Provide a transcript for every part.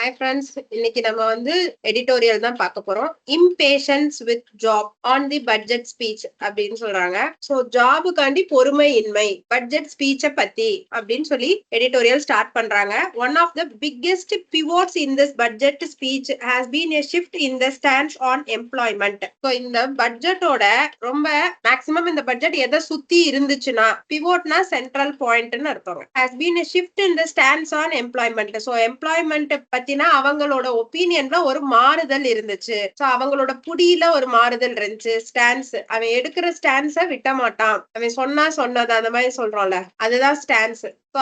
Hi friends, இன்னைக்கு நம்ம editorial தான் பார்க்க போறோம். Impatiens with job on the budget speech அப்படின்னு சொல்றாங்க. ஸோ ஜாபுக்காண்டி பொறுமை இன்மை பட்ஜெட் ஸ்பீச்சை பத்தி அப்படின்னு சொல்லி எடிட்டோரியல் ஸ்டார்ட் பண்றாங்க. One of the biggest pivots in this budget speech has been a shift in the stands on employment. So இந்த பட்ஜெட்டோட ரொம்ப மேக்சிமம் இந்த பட்ஜெட் எதை சுத்தி இருந்துச்சுன்னா பிவோட்னா சென்ட்ரல் பாயிண்ட்னு அர்த்தம். Has been a shift in the stands on employment. So employment பத்தினா அவங்களோட ஒப்பீனியன்ல ஒரு மாறுதல் இருந்துச்சு. சோ அவங்களோட புடியில ஒரு மாறுதல் இருந்துச்சு. ஸ்டான்ஸ், அவன் எடுக்கிற ஸ்டான்ஸ விட்ட மாட்டான், அவன் சொன்னது அந்த மாதிரி சொல்றோம்ல, அதுதான் ஸ்டான்ஸ். சோ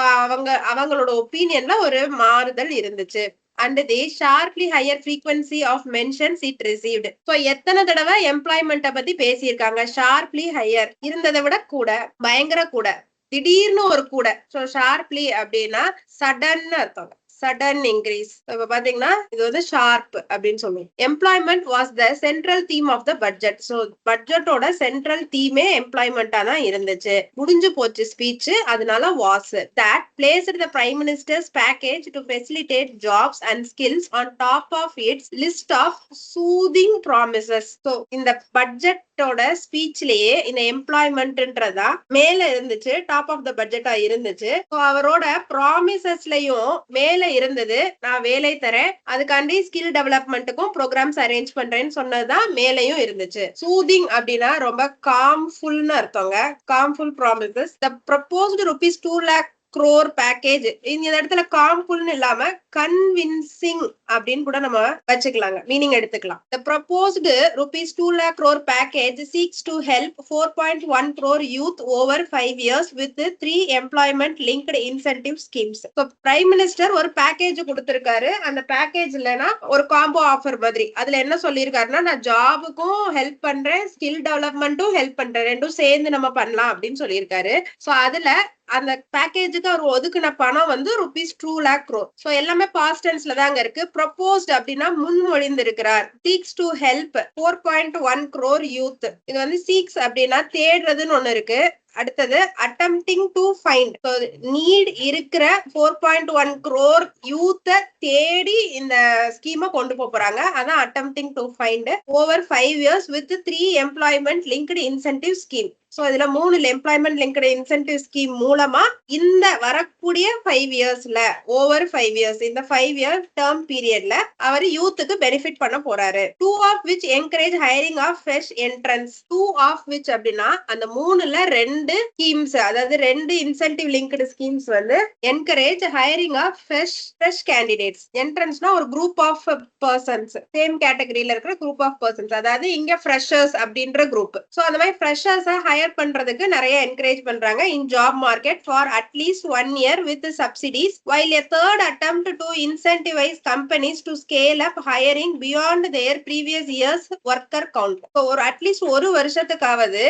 அவங்களோட ஒப்பீனியன்ல ஒரு மாறுதல் இருந்துச்சு. And the sharply higher frequency of mentions it received. So எத்தனை தடவை எம்ப்ளாய்மெண்ட்டை பத்தி பேசியிருக்காங்க? ஷார்ப்லி ஹையர், இருந்ததை விட கூட, பயங்கர கூட, திடீர்னு ஒரு கூட. சோ ஷார்ப்லி அப்படின்னா சடன் அர்த்தம், சடன் இன்க்ரீஸ். இப்ப பாத்தீங்கன்னா இது ஷார்ப் அப்படின்னு சொல்லுவோம். Employment was the central theme of the budget. So பட்ஜெட்டோட சென்ட்ரல் தீமே எம்ப்ளாய்மெண்டா தான் இருந்துச்சு. முடிஞ்சு போச்சு ஸ்பீச், அதனால was that placed the prime minister's package to facilitate jobs and skills on top of its list of soothing promises. So இந்த பட்ஜெட்டோட ஸ்பீச்லயே இந்த எம்ப்ளாய்மெண்ட்ன்றதா மேல இருந்துச்சு, டாப் ஆஃப் த பட்ஜெட்டா இருந்துச்சு. அவரோட ப்ராமிசஸ்லயும் மேல இருந்தது, நான் வேலை தரேன், அதுக்காண்டி ஸ்கில் டெவலப்மெண்ட்டுக்கும் ப்ரோக்ராம்ஸ் அரேஞ்ச் பண்றேன்னு சொன்னதுதான் மேலையும் இருந்துச்சு. சூதிங் அப்படின்னா ரொம்ப காம்ஃபுல்னு அர்த்தங்க. காம்ஃபுல் ப்ராமிசஸ். த ப்ரொபோஸ்டு ₹2 lakh crore பேக்கேஜ். இந்த இடத்துல காம்ஃபுல்னு இல்லாம கன்வின்சிங் அப்படின்னு கூட நம்ம வச்சுக்கலாங்க, மீனிங் எடுத்துக்கலாம். The proposed ₹2 lakh crore package seeks to help 4.1 crore youth over 5 years with 3 employment linked incentive schemes. So prime minister ஒரு பேக்கேஜ் கொடுத்திருக்காரு. அந்த பேக்கேஜ்லனா ஒரு காம்போ ஆஃபர் மாதிரி. அதுல என்ன சொல்லியிருக்காருன்னா, நான் ஜாபுக்கும் ஹெல்ப் பண்றேன், ஸ்கில் டெவலப்மெண்ட்டும் ஹெல்ப் பண்றேன், ரெண்டும் சேர்ந்து நம்ம பண்ணலாம் அப்படின்னு சொல்லியிருக்காரு. சோ அதுல அந்த பேக்கேஜுக்கு அவர் ஒதுக்குன பணம் ₹2 lakh crore. சோ எல்லாமே பாஸ்ட் டென்ஸ்ல தாங்க இருக்கு. ப்ரொபோஸ்ட் அப்படின்னா முன்மொழிந்திருக்கிறார். Seeks to help 4.1 crore youth. இது சீக்ஸ் அப்படின்னா தேடுறதுன்னு ஒண்ணு இருக்கு. அடுத்தது அட்டெம்ப்டிங் டு ஃபைண்ட். நீட் இருக்கிற 4.1 crore யூத்தை தேடி இந்த ஸ்கீமை கொண்டு போறாங்க. அதான் attempting to find over 5 years with 3 employment linked incentive scheme. So இதுல 3 எம்ப்ளாய்மெண்ட் லிங்க்டு இன்சென்டிவ் ஸ்கீம் மூலமா இந்த வரக்கூடிய 5 இயர்ஸ்ல, ஓவர் 5 years, இந்த 5 year டேர்ம் பீரியட்ல அவர் யூத்துக்கு பெனிஃபிட் பண்ண போறாரு. 2 of which encourage hiring of fresh entrants. 2 of which அப்படின்னா அந்த 3ல 2 ஸ்கீம்ஸ், அதாவது 2 incentive linked schemes encourage hiring of fresh candidates. என்ட்ரன்ஸ்னா ஒரு குரூப் ஆஃப் பர்சன்ஸ், சேம் கேட்டகரியில இருக்கிற குரூப் ஆஃப் பர்சன்ஸ், அதாவது இங்க ஃப்ரெஷர்ஸ் அப்படின்ற குரூப். சோ அந்த மாதிரி ஃப்ரெஷர்ஸை ஹையர் பண்றதுக்கு நிறைய என்கரேஜ் பண்றாங்க in job market for at least 1 year with subsidies, while a third attempt to incentivize companies to scale up hiring beyond their previous years worker count. ஒரு at least ஒரு வருஷத்துக்காவது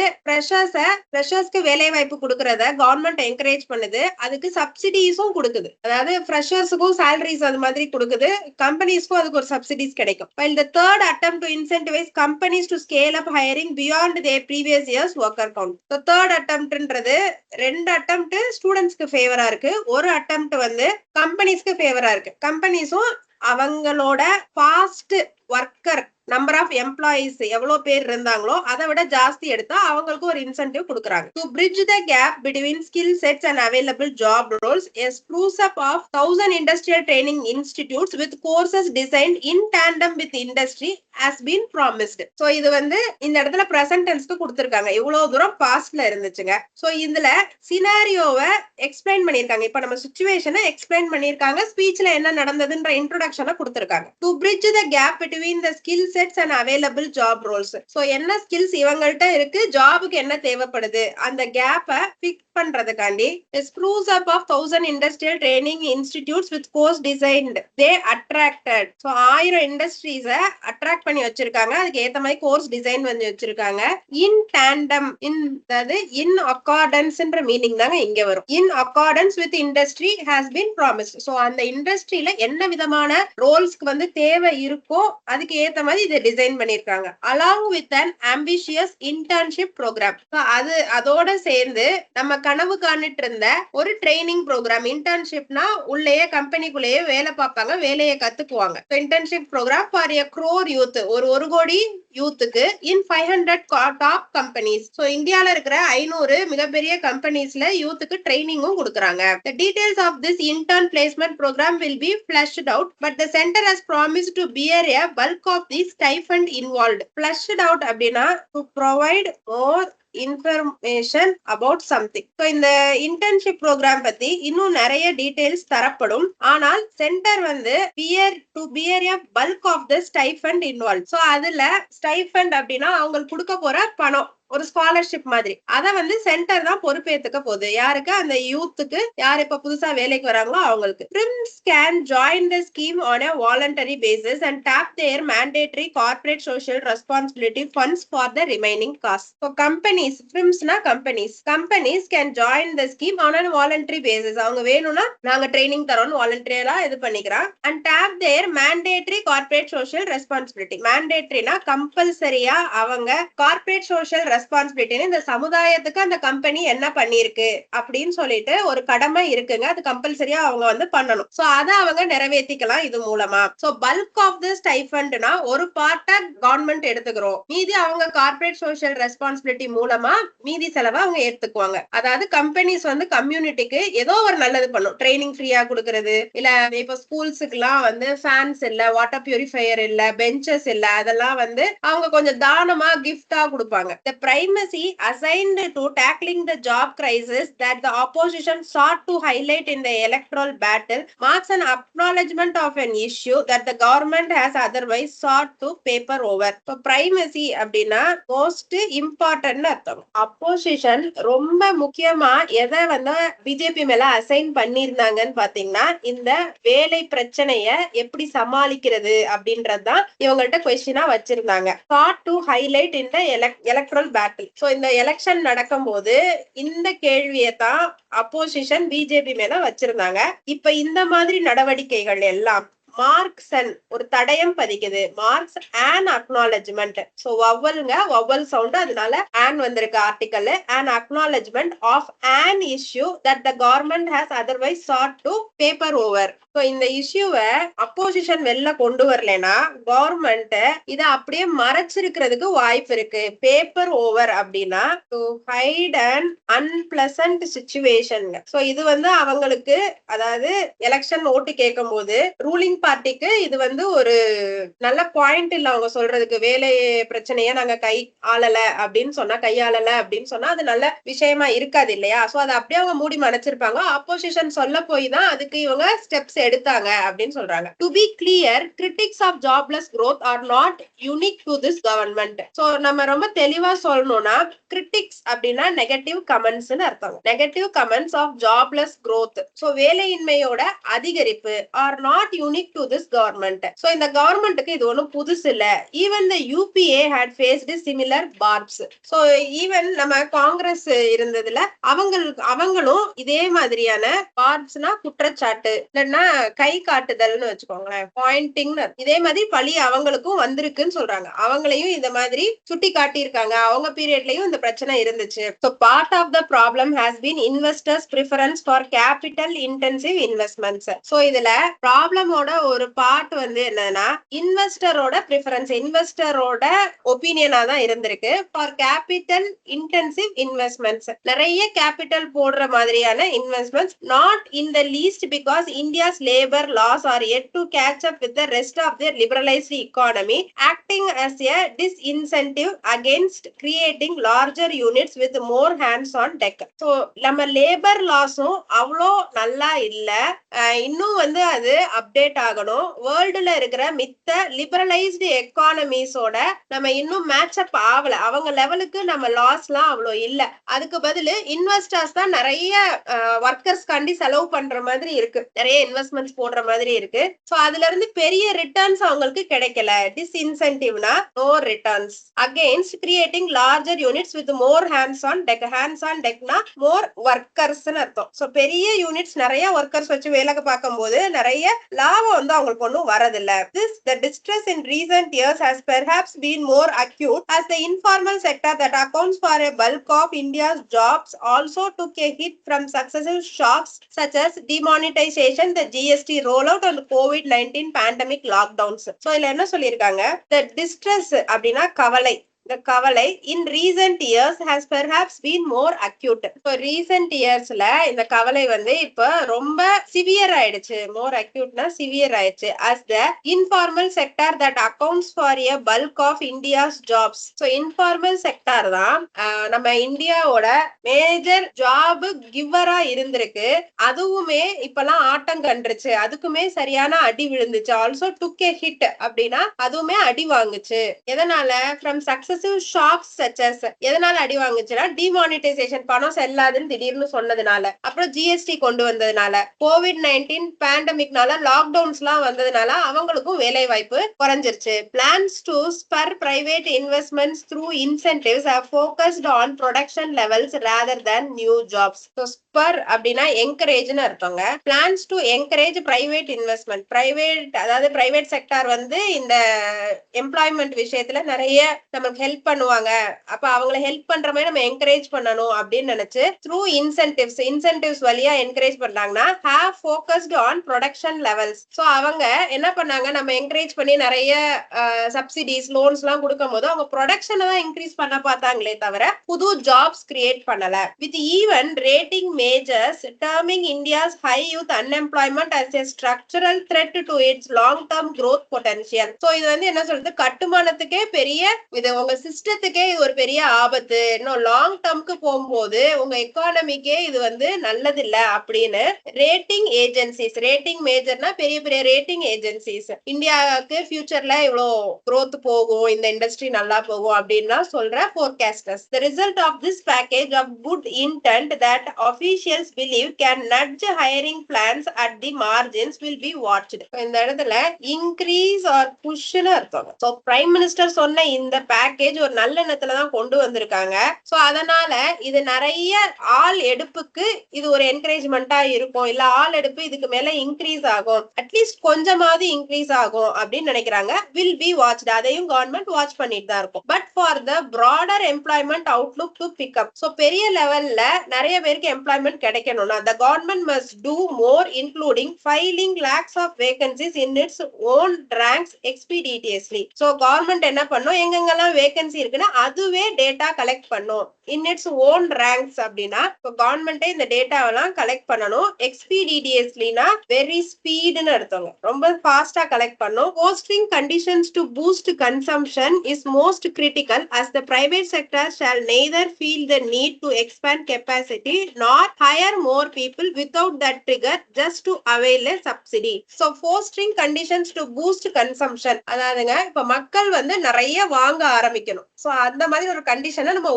ஃப்ரெஷர்ஸ்க்கு வேலை வாய்ப்பு கொடுக்கறத கவர்மெண்ட் என்கரேஜ் பண்ணுது. அதுக்கு சப்சிடிஸும் கொடுக்குது, அதாவது ஃப்ரெஷர்ஸுக்கும் சேலரிஸ் அது மாதிரி கொடுக்குது, கம்பெனிஸ்க்கும் அதுக்கு ஒரு சப்சிடிஸ் கிடைக்கும். while the third attempt to incentivize companies to scale up hiring beyond their previous years worker count. Third அட்டெம்ப்ட்ன்றது 2 அட்டெம்ப்ட் ஸ்டூடெண்ட்ஸ்க்கு ஃபேவரா இருக்கு, ஒரு அட்டெம்ப்ட் கம்பெனிஸ்க்கு ஃபேவரா இருக்கு. கம்பெனிஸும் அவங்களோட past worker number of employees எவ்வளவு பேர் இருந்தாங்களோ அதை விட ஜாஸ்தி எடுத்தா அவங்களுக்கு ஒரு இன்சென்டிவ் கொடுக்குறாங்க. To bridge the gap between skill sets and available job roles, a spruce up of 1000 industrial training institutes with courses designed in tandem with industry has been promised. So இது இந்த இடத்துல பிரசன்ட் டென்ஸ்க்கு கொடுத்திருக்காங்க. இவ்வளவு தூரம் பாஸ்ட்ல இருந்துச்சுங்க. So இதுல சினாரியோவை explain பண்ணிருக்காங்க. இப்ப நம்ம சிச்சுவேஷனை எக்ஸ்பிளைன் பண்ணிருக்காங்க. ஸ்பீச்ல என்ன நடந்ததுன்ற இன்ட்ரோடக்ஷனை கொடுத்திருக்காங்க. To bridge the gap between the skill sets and available job roles. So என்ன ஸ்கில்ஸ் இவங்கள்ட்ட இருக்கு, ஜாபுக்கு என்ன தேவைப்படுது, அந்த கேப்பை ஃபிக்ஸ் பண்றதுக்காண்டி spruce up of 1000 industrial training institutes with course designed they attracted. So 1000 industries attract பண்ணி வச்சிருக்காங்க, அதுக்கு ஏத்த மாதிரி கோர்ஸ் டிசைன் பண்ணி வச்சிருக்காங்க. இன் டேண்டம், அதாவது இன் அக்கார்டன்ஸ்ன்ற மீனிங் தாங்க இங்க வரும். In accordance with industry has been promised. So அந்த இண்டஸ்ட்ரியில என்ன விதமான ரோல்ஸ்க்கு தேவை இருக்கோ அதுக்கு ஏத்த மாதிரி இதை டிசைன் பண்ணிருக்காங்க. Along with an ambitious internship programme. அதோட சேர்ந்து நம்ம கனவு காணிட்டு இருந்த ஒரு ட்ரைனிங் ப்ரோக்ராம். இன்டர்ன்ஷிப்னா உள்ளேயே கம்பெனிக்குள்ளேயே வேலை பார்ப்பாங்க, வேலையை கத்துக்குவாங்க. Internship program for a crore youth, ஒரு கோடி யூத்துக்கு இன் 500 டாப் கம்பெனிஸ். சோ இந்தியால இருக்கிற 500 மிகப்பெரிய கம்பெனிஸ்ல யூத்துக்கு ட்ரைனிங்கும் கொடுக்கறாங்க. The details of this intern placement program will be fleshed out, but the center has promised to bear a bulk of the stipend involved. Fleshed out அப்படின்னா to provide more information about something. இந்த internship programme பத்தி இன்னும் நிறைய details தரப்படும். ஆனால் centre வந்து bear a bulk of the stipend involve. So அதுல stipend அப்படின்னா அவங்களுக்கு கொடுக்க போற பணம், ஒரு ஸ்காலர்ஷிப் மாதிரி. அத வந்து சென்டர் தான் பொறுப்பேத்துக்க போகுது. யாருக்கு? அந்த யூத்துக்கு, யார் இப்ப புதுசா வேலைக்கு வராங்களோ அவங்களுக்கு. Firms can join the scheme on a voluntary basis and tap their mandatory corporate social responsibility funds for the remaining costs. So companies, firmsனா companies can join the scheme on a voluntary basis. அவங்க வேணும்னா நாங்க training தரோம்னு வாலண்டரியா இது பண்ணிக்கிறோம். and tap their mandatory corporate social responsibility. mandatoryனா கம்பல்சரியா அவங்க corporate social ரெஸ்பான்சிபிலிட்டின்னு இந்த சமுதாயத்துக்கு அந்த கம்பெனி என்ன பண்ணிருக்கு அப்படின்னு சொல்லிட்டு ஒரு கடமை இருக்குங்க. அது கம்பல்சரியா அவங்க வந்து பண்ணணும். சோ அதை அவங்க நிறைவேற்றிக்கலாம் இது மூலமா. சோ பல்க் ஆஃப் தி ஸ்டைஃபண்ட்னா ஒரு பார்ட்டா கவர்மெண்ட் எடுத்துக்கிறோம், மீதி அவங்க கார்ப்பரேட் சோஷியல் ரெஸ்பான்சிபிலிட்டி மூலமா மீதி செலவை அவங்க ஏத்துக்குவாங்க. அதாவது கம்பெனிஸ் வந்து கம்யூனிட்டிக்கு ஏதோ ஒரு நல்லது பண்ணும். ட்ரைனிங் ஃப்ரீயா கொடுக்கறது, இல்ல இப்ப ஸ்கூல்ஸுக்கு எல்லாம் வந்து ஃபேன்ஸ் இல்ல, வாட்டர் பியூரிஃபையர் இல்ல, பெஞ்சஸ் இல்ல, அதெல்லாம் வந்து அவங்க கொஞ்சம் தானமா கிஃப்டா கொடுப்பாங்க. The primacy assigned to tackling the job crisis that the opposition sought to highlight in the electoral battle marks an acknowledgement of an issue that the government has otherwise sought to paper over. So primacy அப்படின்னா most important அர்த்தம். opposition ரொம்ப முக்கியமா எதை வந்து BJP மேல assign பண்ணிருந்தாங்கன்னு பாத்தீங்கன்னா இந்த வேலை பிரச்சனைய எப்படி சமாளிக்கிறது அப்படின்றதுதான் இவங்கள்ட்ட கொஸ்டினா வச்சிருந்தாங்க. sought to highlight in the electoral battle. So இந்த எலெக்ஷன் நடக்கும் போது இந்த கேள்வியை தான் அப்போசிஷன் பிஜேபி மேல வச்சிருந்தாங்க. இப்ப இந்த மாதிரி நடவடிக்கைகள் எல்லாம் மார்க்ஸ் ஒரு தடயம் பதிக்குது. Marks and acknowledgement. சோ வவ்வல்ங்க, வவ்வல் சவுண்ட், அதனால அண்ட் வந்திருக்கு article. And acknowledgement of an issue that the government has otherwise sought to paper over. So இந்த இஷ்யூவை அப்போசிஷன் வெளில கொண்டு வரலனா கவர்மெண்ட் இத அப்படியே மறைச்சிருக்கிறதுக்கு வாய்ப்பு இருக்கு. பேப்பர் ஓவர் அப்படின்னா to hide and unpleasant situation. So இது வந்து அவங்களுக்கு, அதாவது எலெக்ஷன் ஓட்டு கேட்கும் போது ரூலிங் பார்ட்டிக்கு இது வந்து ஒரு நல்ல பாயிண்ட் இல்ல. அவங்க சொல்றதுக்கு வேலை பிரச்சனைய நாங்க கையாளல அப்படின்னு சொன்னா அது நல்ல விஷயமா இருக்காது இல்லையா? சோ அதை அப்படியே அவங்க மூடி மறைச்சிருப்பாங்க. அப்போசிஷன் சொல்ல போய் தான் அதுக்கு இவங்க ஸ்டெப்ஸ் எடுத்தாங்க அப்படின்னு சொல்றாங்க. To be clear, critics of jobless growth are not unique to this government. So நம்ம ரொம்ப தெளிவா சொல்லணும்னா கிரிட்டிக்ஸ் அப்படின்னா நெகட்டிவ் கமெண்ட்ஸ் அர்த்தம். Negative comments of jobless growth, so வேலையின்மையோட அதிகரிப்பு are not unique to this government. So இந்த கவர்மெண்ட்டுக்கு இது ஒண்ணும் புதுசு இல்ல. Even the UPA had faced similar barbs. So even நம்ம காங்கிரஸ் இருந்ததுல அவங்களும் இதே மாதிரியான பார்ப்ஸ்னா குற்றச்சாட்டு இல்லைன்னா கை காட்டுதல்னு வச்சுக்கோங்களேன், பாயிண்டிங், இதே மாதிரி பழி அவங்களுக்கும் வந்திருக்குன்னு சொல்றாங்க. அவங்களையும் இந்த மாதிரி சுட்டி காட்டியிருக்காங்க. அவங்க பீரியட்லயும் இந்த பிரச்சனை இருந்துச்சு. So part of the problem has been investors' preference for capital intensive investments. So இதுல ப்ராப்ளமோட ஒரு பார்ட் வந்து என்னன்னா இன்வெஸ்டரோட ப்ரிஃபரன்ஸ், இன்வெஸ்டரோட ஒப்பீனியனா தான் இருந்திருக்கு. ஃபார் கேபிட்டல் இன்டென்சிவ் இன்வெஸ்ட்மெண்ட்ஸ், நிறைய கேபிட்டல் போடுற மாதிரியான investments. Not in the least because India's labour laws are yet to catch up with the rest of their liberalized economy, acting as a disincentive against creating larger units with more hands on deck. So நம்ம labour லாஸும் அவ்வளோ நல்லா இல்ல, இன்னும் வந்து அது update ஆகணும். வேர்ல்டுல இருக்கிற மித்த லிபரலைஸ்டு எக்கானமிஸோட நம்ம இன்னும் மேட்ச் அப் ஆகல. அவங்க லெவலுக்கு நம்ம லாஸ் எல்லாம் அவ்வளோ இல்ல. அதுக்கு பதில் இன்வெஸ்டர்ஸ் தான் நிறைய ஒர்க்கர்ஸ் காண்டி செலவு பண்ற மாதிரி இருக்கு, நிறைய இன்வெஸ்ட்மெண்ட்ஸ் போடுற மாதிரி இருக்கு. சோ அதுல இருந்து பெரிய ரிட்டர்ன்ஸ் அவங்களுக்கு கிடைக்கல. டிஸ்இன்சென்டிவ்னா no returns against creating larger units with more hands on tech. Hands on டெக்னா மோர் ஒர்க்கர்ஸ் அர்த்தம். சோ பெரிய யூனிட்ஸ், நிறைய ஒர்க்கர்ஸ் வச்சு வேலை பார்க்கும் போது நிறைய லாபம் வந்து அவங்களுக்கு ஒன்றும் வரதில்ல. The distress in recent years has perhaps been more acute as the informal sector that accounts for a bulk of India's jobs also took a hit from successive shocks such as demonetization, the GST rollout and COVID-19 pandemic lockdowns. So இதுல என்ன சொல்லியிருக்காங்க, the distress அப்படின்னா கவலை, the கவலை in recent years has perhaps been more acute. So recent yearsல இந்த கவலை வந்து இப்ப ரொம்ப சிவியர் ஆயிடுச்சு. more acuteனா சிவியர் ஆயிடுச்சு. as the informal sector that accounts for a bulk of India's jobs. So informal sector தான் நம்ம இந்தியாவோட மேஜர் ஜாப் கிவரா இருந்திருக்கு. அதுவுமே இப்பெல்லாம் ஆட்டம் கண்டுருச்சு. அதுக்குமே சரியான அடி விழுந்துச்சு. ஆல்சோ took a hit அப்படின்னா அதுவுமே அடி வாங்குச்சு. எதனால? from successive shocks such as, எதனால அடி வாங்குச்சுன்னா டிமானிட்டைசேஷன், பணம் செல்லாதுன்னு திடீர்னு சொன்னதுனால, அப்புறம் ஜிஎஸ்டி கொண்டு வந்ததுனால, COVID-19 பேண்டமிக்னால லாக்டவுன்ஸ் எல்லாம் வந்ததுனால அவங்களுக்கும் வேலை வாய்ப்பு குறைஞ்சிருச்சு. Plans to spur private investments through incentives have focused on production levels rather than new jobs. So spur அப்படின்னா என்கரேஜ்னு அர்த்தங்க. Plans to encourage private investment, private அதாவது பிரைவேட் செக்டார் வந்து இந்த எம்ப்ளாய்மெண்ட் விஷயத்துல நிறைய நமக்கு ஹெல்ப் பண்ணுவாங்க. அப்ப அவங்களை ஹெல்ப் பண்ற மாதிரி நம்ம என்கரேஜ் பண்ணணும் அப்படின்னு நினைச்சு த்ரூ இன்சென்டிவ்ஸ் வழியா என்கரேஜ் பண்ணாங்கன்னா have focused on production levels. So அவங்க என்ன பண்ணாங்க, நம்ம என்கரேஜ் பண்ணி நிறைய சப்சிடிஸ் லோன்ஸ் எல்லாம் கொடுக்கும் போது அவங்க ப்ரொடக்ஷனை தான் இன்க்ரீஸ் பண்ண பார்த்தாங்களே தவிர புது ஜாப்ஸ் கிரியேட் பண்ணல. With even rating majors terming India's high youth unemployment as a structural threat to its long term growth potential. So இது வந்து என்ன சொல்றது, கட்டுமானத்துக்கே பெரிய, இது உங்க சிஸ்டத்துக்கே இது ஒரு பெரிய ஆபத்து, இன்னும் லாங் டேர்ம்க்கு போகும்போது உங்க எக்கானமிக்கே இது வந்து நல்லது இல்ல அப்படின்னு ரேட்டிங் ஏஜென்சிஸ், ரேட்டிங் மேஜர்னா பெரிய பெரிய ரேட்டிங் ஏஜென்சிஸ், இந்தியாவுக்கு ஃபியூச்சர்ல இவ்வளோ growth போகும், இந்த இண்டஸ்ட்ரி நல்லா போகும் அப்படின்னா சொல்ற forecasters. The result of this package of good intent that officials believe can nudge hiring plans at the margins will be watched. இந்த இடத்துல increase or push னு அர்த்தம். So prime minister சொன்ன இந்த பேக்கேஜ் ஒரு நல்ல எண்ணத்துல தான் கொண்டு வந்திருக்காங்க. சோ அதனால இது நிறைய ஆள் எடுப்புக்கு இது ஒரு என்கரேஜ்மெண்டா இருக்கும், இல்ல ஆள் எடுப்பு இதுக்கு மேல இன்க்ரீஸ் ஆகும், அட்லீஸ்ட் கொஞ்சமாவது இன்க்ரீஸ் ஆகும் அப்படின்னு நினைக்கிறாங்க. வில் பி வாட்ச்ட், அதையும் கவர்மெண்ட் வாட்ச் பண்ணிட்டு தான் இருக்கும். But for the broader employment outlook to pick up, so பெரிய லெவல்ல நிறைய பேருக்கு எம்ப்ளாய்மெண்ட் கிடைக்கணும்னா the government must do more including filing lakhs of vacancies in its own ranks expeditiously. So government என்ன பண்ணும், எங்கெங்கெல்லாம் வேகன்சி இருக்குன்னா அதுவே டேட்டா கலெக்ட் பண்ணும். இன் இட்ஸ் ஓன் ரேங்க்ஸ் அப்படின்னா கவர்மெண்டே இந்த டேட்டாவெல்லாம் கலெக்ட் பண்ணணும். எக்ஸ்பீடிடியஸ்லினா வெரி ஸ்பீடுன்னு அர்த்தங்க, ரொம்ப ஃபாஸ்டா கலெக்ட் பண்ணும். Posting conditions to boost consumption is most critical as the private sector shall neither feel the need to expand capacity nor hire more people without that trigger just to avail a subsidy. So fostering conditions to boost consumption, அதாவதுங்க இப்ப மக்கள் வந்து நிறைய வாங்க ஆரம்பிக்கணும். So அந்த மாதிரி ஒரு கண்டிஷனை நம்ம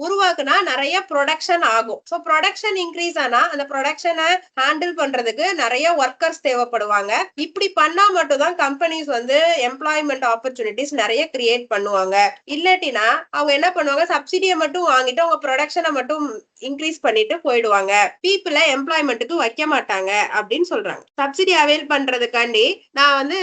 உருவாக்குனா நிறைய ப்ரொடக்ஷன் ஆகும். சோ ப்ரொடக்ஷன் இன்க்ரீஸ் ஆனா அந்த ப்ரொடக்ஷனை ஹேண்டில் பண்றதுக்கு நிறைய ஒர்க்கர்ஸ் தேவைப்படுவாங்க. இப்படி பண்ணா மட்டும் தான் கம்பெனிஸ் வந்து எம்ப்ளாய்மெண்ட் ஆப்பர்ச்சுனிட்டிஸ் நிறைய கிரியேட் பண்ணுவாங்க. இல்லாட்டினா அவங்க என்ன பண்ணுவாங்க, சப்சிடியை மட்டும் வாங்கிட்டு அவங்க ப்ரொடக்ஷனை மட்டும் இன்க்ரீஸ் பண்ணிட்டு போயிடுவாங்க, பீப்புளை எம்ப்ளாய்மெண்ட்டுக்கு வைக்க மாட்டாங்க அப்படின்னு சொல்றாங்க. சப்சிடி அவைல் பண்றதுக்காண்டி நான் வந்து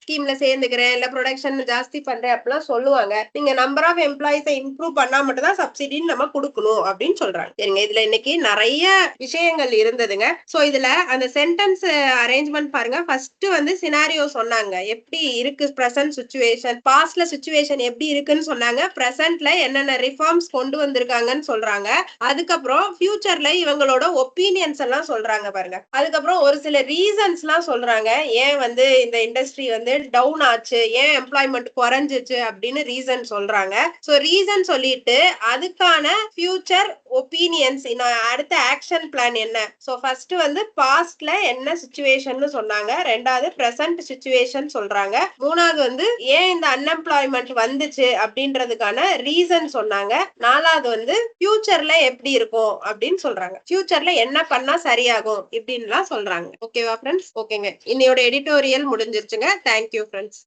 ஸ்கீம்ல சேர்ந்துக்கிறேன், இல்ல ப்ரொடக்ஷன் ஜாஸ்தி பண்றேன் அப்படிலாம் சொல்லுவாங்க. நீங்க நம்பர் ஆஃப் எம்ப்ளாயிஸை இம்ப்ரூவ் பண்ணா மட்டும் தான் சப்சிடின்னு நம்ம கொடுக்கணும் அப்படின்னு சொல்றாங்க. சரிங்க, இதுல இன்னைக்கு நிறைய விஷயங்கள் இருந்ததுங்க. சோ இதுல அந்த சென்டென்ஸ் அரேஞ்ச்மெண்ட் பாருங்க. ஃபர்ஸ்ட் வந்து சினாரியோ சொன்னாங்க, எப்படி இருக்கு பிரசன்ட் சிச்சுவேஷன், பாஸ்ட்ல சிச்சுவேஷன் எப்படி இருக்குன்னு சொன்னாங்க, பிரசன்ட்ல என்னென்ன ரிஃபார்ம்ஸ் கொண்டு வந்திருக்காங்கன்னு சொல்றாங்க. அதுக்கப்புறம் ஃபியூச்சர்ல இவங்களோட ஒப்பீனியன்ஸ் எல்லாம் சொல்றாங்க பாருங்க. அதுக்கப்புறம் ஒரு சில ரீசன்ஸ் எல்லாம் சொல்றாங்க, ஏன் வந்து இந்த இண்டஸ்ட்ரி வந்து டவுன் ஆச்சு, ஏன் எம்ப்ளாய்மெண்ட் குறைஞ்சிச்சு அப்படின்னு ரீசன் சொல்றாங்க. சோ ரீசன் சொல்லிட்டு அதுக்கான ஃபியூச்சர் ஒப்பீனியன்ஸ், அடுத்த ஆக்ஷன் பிளான் என்ன. சோ ஃபர்ஸ்ட் வந்து பாஸ்ட்ல என்ன சிச்சுவேஷன் சொன்னாங்க, ரெண்டாவது பிரசன்ட் சிச்சுவேஷன் சொல்றாங்க, மூணாவது வந்து ஏன் இந்த அன்எம்ப்ளாய்மெண்ட் வந்துச்சு அப்படின்றதுக்கான ரீசன் சொன்னாங்க, நாலாவது வந்து ஃபியூச்சர்ல எப்படி இருக்கும் அப்படின்னு சொல்றாங்க, ஃபியூச்சர்ல என்ன பண்ணா சரியாகும் இப்படின்லாம் சொல்றாங்க. ஓகேவா ஃப்ரெண்ட்ஸ்? ஓகேங்க, இன்னையோட எடிட்டோரியல் முடிஞ்சிருச்சுங்க. Thank you friends.